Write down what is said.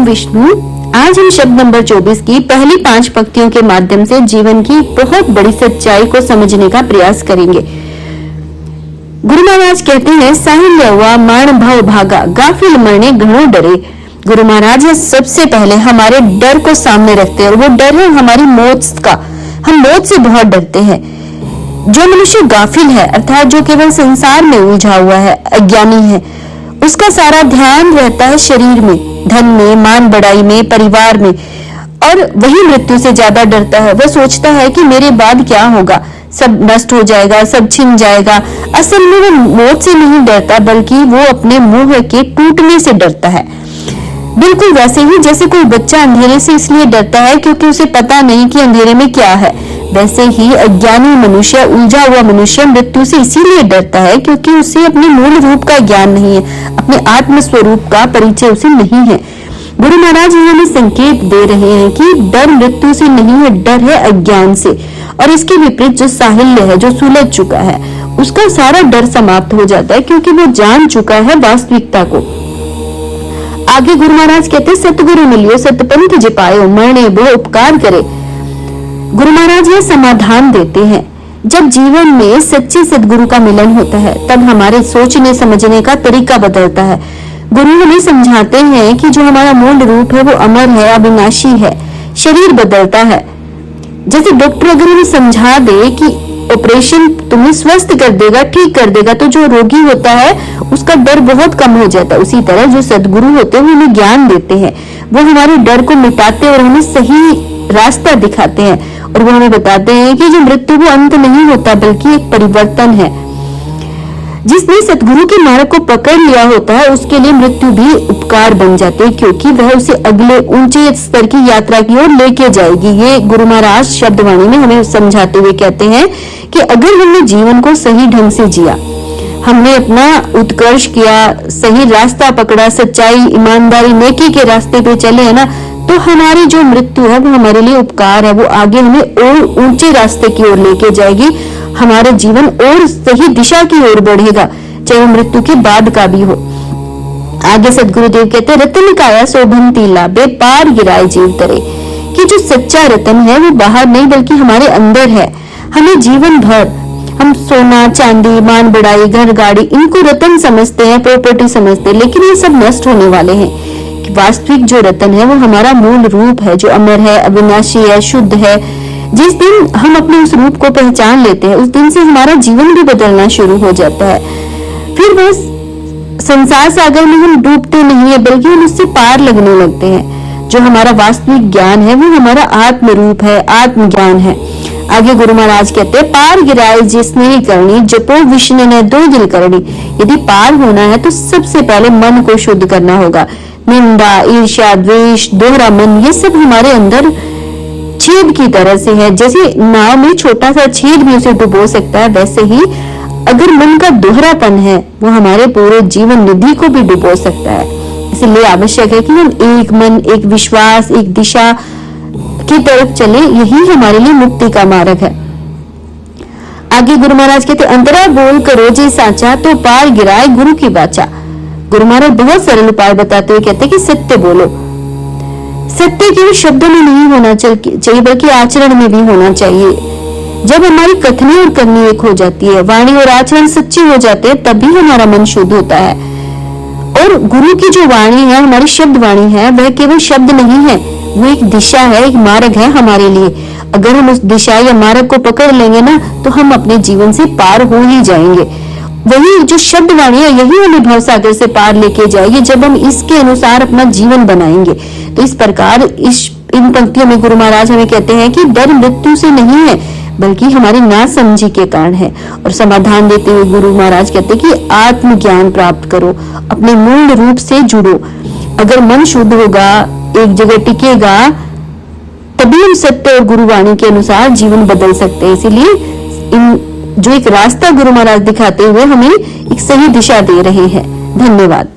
विष्णु। आज हम शब्द नंबर 24 की पहली 5 पंक्तियों के माध्यम से जीवन की बहुत बड़ी सच्चाई को समझने का प्रयास करेंगे। गुरु महाराज कहते हैं, साहिल हुआ माण भव भागा, गाफिल मरने घणो डरे। गुरु महाराज सबसे पहले हमारे डर को सामने रखते हैं और वो डर है हमारी मौत का। हम मौत से बहुत डरते हैं। जो मनुष्य गाफिल है अर्थात जो केवल संसार में उलझा हुआ है, अज्ञानी है, उसका सारा ध्यान रहता है शरीर में, धन में, मान बढ़ाई में, परिवार में, और वही मृत्यु से ज्यादा डरता है। वह सोचता है कि मेरे बाद क्या होगा, सब नष्ट हो जाएगा, सब छिन जाएगा। असल में वो मौत से नहीं डरता बल्कि वो अपने मुंह के टूटने से डरता है। बिल्कुल वैसे ही जैसे कोई बच्चा अंधेरे से इसलिए डरता है क्योंकि उसे पता नहीं कि अंधेरे में क्या है, वैसे ही अज्ञानी मनुष्य, उलझा हुआ मनुष्य मृत्यु से इसीलिए डरता है क्योंकि उसे अपने मूल रूप का ज्ञान नहीं है, अपने आत्म स्वरूप का परिचय उसे नहीं है। गुरु महाराज हमें संकेत दे रहे हैं कि डर मृत्यु से नहीं है, डर है अज्ञान से। और इसके विपरीत जो साहिल्य है, जो सुलझ चुका है, उसका सारा डर समाप्त हो जाता है क्योंकि वो जान चुका है वास्तविकता को। आगे गुरु महाराज कहते हैं, सतगुरु मिलियो सतपंथ जिपायो, मरणे बहु उपकार करे। गुरु महाराज यह समाधान देते हैं, जब जीवन में सच्चे सदगुरु का मिलन होता है तब हमारे सोचने समझने का तरीका बदलता है। गुरु हमें समझाते हैं कि जो हमारा मूल रूप है वो अमर है, अविनाशी है। शरीर बदलता है। जैसे डॉक्टर अगर हमें समझा दे कि ऑपरेशन तुम्हें स्वस्थ कर देगा, ठीक कर देगा, तो जो रोगी होता है उसका डर बहुत कम हो जाता है। उसी तरह जो सदगुरु होते हैं वो हमें ज्ञान देते हैं, वो हमारे डर को मिटाते और हमें सही रास्ता दिखाते हैं। और वो हमें बताते हैं कि जो मृत्यु वो अंत नहीं होता बल्कि एक परिवर्तन है। जिसने सतगुरु के मार्ग को पकड़ लिया होता है उसके लिए मृत्यु भी उपकार बन जाती है क्योंकि वह उसे अगले ऊंचे स्तर की यात्रा की ओर लेके जाएगी। ये गुरु महाराज शब्दवाणी में हमें समझाते हुए कहते हैं कि अगर हमने जीवन को सही ढंग से जिया, हमने अपना उत्कर्ष किया, सही रास्ता पकड़ा, सच्चाई, ईमानदारी, नेकी के रास्ते पे चले है ना, तो हमारी जो मृत्यु है वो हमारे लिए उपकार है। वो आगे हमें और ऊंचे रास्ते की ओर लेके जाएगी, हमारा जीवन और सही दिशा की ओर बढ़ेगा, चाहे वो मृत्यु के बाद का भी हो। आगे सदगुरुदेव कहते हैं, रतन काया शोभंती लाभे, पार गिराए जीव तरे। कि जो सच्चा रतन है वो बाहर नहीं बल्कि हमारे अंदर है। हमें जीवन भर हम सोना, चांदी, मान बढ़ाई, घर, गाड़ी, इनको रतन समझते हैं, प्रॉपर्टी समझते हैं, लेकिन ये सब नष्ट होने वाले हैं। वास्तविक जो रतन है वो हमारा मूल रूप है, जो अमर है, अविनाशी है, शुद्ध है। जिस दिन हम अपने उस रूप को पहचान लेते हैं उस दिन से हमारा जीवन भी बदलना शुरू हो जाता है। फिर बस संसार सागर में हम डूबते नहीं है बल्कि हम उससे पार लगने लगते हैं। जो हमारा वास्तविक ज्ञान है वो हमारा आत्म रूप है, आत्म ज्ञान है। आगे गुरु महाराज कहते हैं, पार गिराए जिसने ही करनी, जपो विष्णु ने दो दिल करनी। यदि पार होना है तो सबसे पहले मन को शुद्ध करना होगा। निंदा, ईर्ष्या, द्वेष, दोहरा मन, ये सब हमारे अंदर छेद की तरह से है। जैसे नाव में छोटा सा छेद भी उसे डुबो सकता है, वैसे ही अगर मन का दोहरापन है वो हमारे पूरे जीवन निधि को भी डुबो सकता है। इसलिए आवश्यक है कि हम एक मन, एक विश्वास, एक दिशा की तरफ चले। यही हमारे लिए मुक्ति का मार्ग है। आगे गुरु महाराज कहते, अंतरा बोल करो जे साचा, तो पार गिराए गुरु की वाचा। गुरु महाराज बहुत सरल उपाय बताते हुए कहते हैं कि सत्य बोलो। सत्य केवल शब्दों में नहीं होना चाहिए बल्कि आचरण में भी होना चाहिए। जब हमारी कथनी और करनी एक हो जाती है, वाणी और आचरण सच्चे हो जाते हैं, तभी हमारा मन शुद्ध होता है। और गुरु की जो वाणी है, हमारी शब्द वाणी है, वह केवल शब्द नहीं है, वो एक दिशा है, एक मार्ग है हमारे लिए। अगर हम उस दिशा या मार्ग को पकड़ लेंगे ना तो हम अपने जीवन से पार हो ही जाएंगे। वही जो शब्द वाणी है यही हमें भवसागर से पार लेके जाएगी जब हम इसके अनुसार अपना जीवन बनाएंगे। तो इस प्रकार इन पंक्तियों में गुरु महाराज हमें कहते हैं कि डर मृत्यु से नहीं है बल्कि हमारी नासमझी के कारण है। और समाधान देते हुए गुरु महाराज कहते हैं कि आत्मज्ञान प्राप्त करो, अपने मूल रूप से जुड़ो। अगर मन शुद्ध होगा, एक जगह टिकेगा, तभी हम सत्य और गुरुवाणी के अनुसार जीवन बदल सकते हैं। इसीलिए इन जो एक रास्ता गुरु महाराज दिखाते हुए हमें एक सही दिशा दे रहे हैं। धन्यवाद।